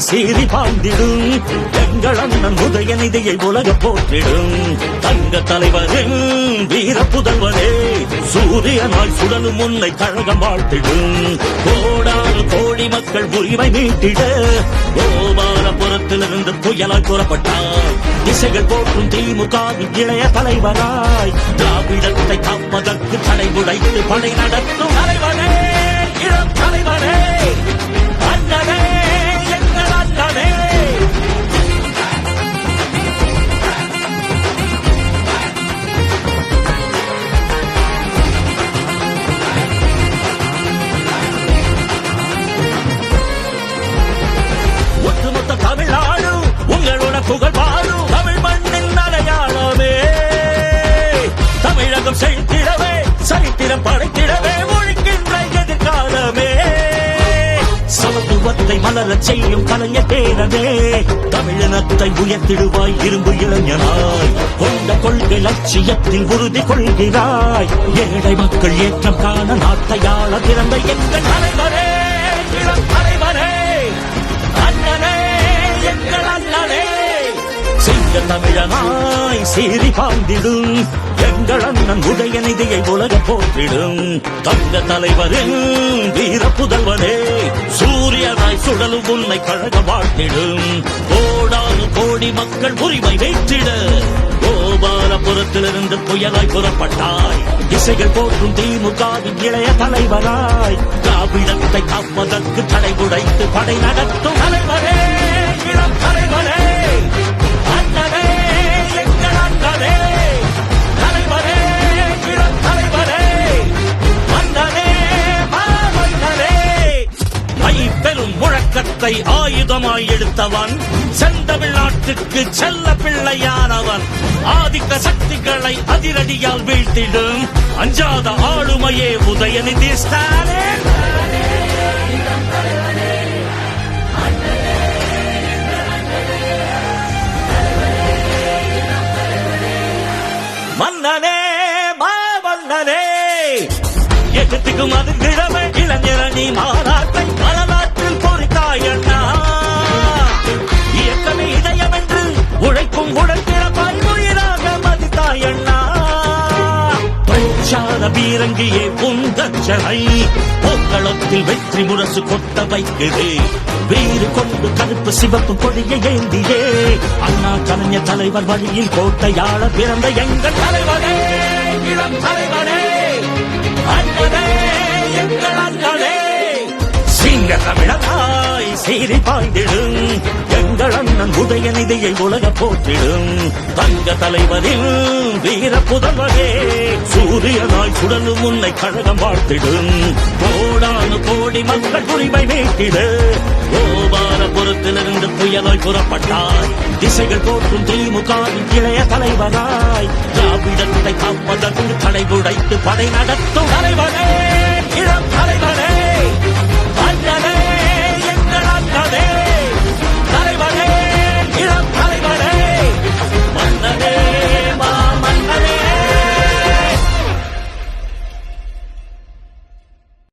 சீறி பாய்ந்திடும் எங்கள் அண்ணன் உதயநிதியை உலக போற்றிடும் தங்க தலைவரின் வீர புதல்வரே சூரியனாய் சுடலும் உன்னை கழகம் வாழ்த்திடும் கோடான கோடி மக்கள் உரிமை மீட்டிட கோபாலபுரத்திலிருந்து புயலாய் புறப்பட்டார் திசைகள் போற்றும் திமுகவின் இளைய தலைவராய் திராவிடத்தை காப்பதற்கு தடை உடைத்து படை நடத்தும் தலைவரே இளம் தலைவரே அண்ணனே எங்கள் அண்ணனே ஒட்டுமொத்த தமிழ்நாடு உங்களோட புகழ் பாடும் தமிழ் மண்ணின் அடையாளமே தமிழகம் செழித்திடவே சரித்திரம் படைத்திடவே ஒழிக்கின்ற எதிர்காலமே சமத்துவத்தை மலரச் செய்யும் கலைஞர் பேரவே தமிழினத்தை உயர்த்திடுவாய் இரும்பு இளைஞனாய் கொண்ட கொள்கை லட்சியத்தில் உறுதி கொள்கிறாய் ஏழை மக்கள் ஏற்றம் காண நாட்டையாள பிறந்த எங்கள் தலைவரே இளம் தலைவரே அண்ணனே எங்கள் அண்ணனே சிங்க தமிழனாய் சீறி பாய்ந்திடும் எங்கள் அண்ணன் உதயநிதியை உலக போற்றிடும் தங்க தலைவரின் வீர புதல்வனே சூரியனாய் சுடலும் உன்னை கழக வாழ்த்திடும் கோடானு கோடி மக்கள் உரிமை வெற்றிட கோபாலபுரத்திலிருந்து புயலாய் புறப்பட்டாய் திசைகள் போற்றும் திமுகவின் இளைய தலைவராய் திராவிடத்தை காப்பதற்கு தடை உடைத்து படை நடத்தும் தலைவரே இளம் தலைவரே அண்ணனே எங்கள் அண்ணனே தலைவரே இளம் தலைவரே அண்ணனே மாமன்னரே பெரும் முழக்கத்தை ஆயுதமாய் எடுத்தவன் செந்தமிழ்நாட்டுக்கு செல்ல பிள்ளையானவன் ஆதிக்க சக்திகளை அதிரடியால் வீழ்த்திடும் அஞ்சாத ஆளுமையே உதயநிதி ஸ்டாலின் மன்னனே மாமன்னனே எகத்துக்கும் அது கிழமை இளைஞரணி மாநாட்டை வரலாற்றில் பொறித்தாயண்ணா இயக்கமே இதயம் என்று உழைக்கும் உடற்பிறப்பாய் உயிராக மதித்தாயண்ணா பிரச்சார பீரங்கியே புந்தச்சனை போக்களத்தில் வெற்றி முரசு கொட்ட வைக்குது வீறு கொண்டு கருப்பு சிவப்பு கொடியை ஏந்தியே அண்ணா கலைஞர் தலைவர் வழியில் கோட்டையாள பிறந்த எங்கள் தலைவரே இளம் தலைவரே அண்ணனே எங்கள் அண்ணனே சிங்க தமிழனாய் சீறி பாய்ந்திடும் எங்கள் அண்ணன் உதயநிதியை உலக போற்றிடும் தங்க தலைவரின் வீர புதல்வரே சூரியனாய் சுடலும் உன்னை கழகம் வாழ்த்திடும் கோடானு கோடி மக்கள் உரிமை மீட்டிட கோபாலபுரத்திலிருந்து புயலாய் புறப்பட்டாய் திசைகள் போற்றும் திமுகவின் இளைய தலைவராய் திராவிடத்தை காப்பதற்கு தடை உடைத்து படை நடத்தும் தலைவரே இளம் தலைவரே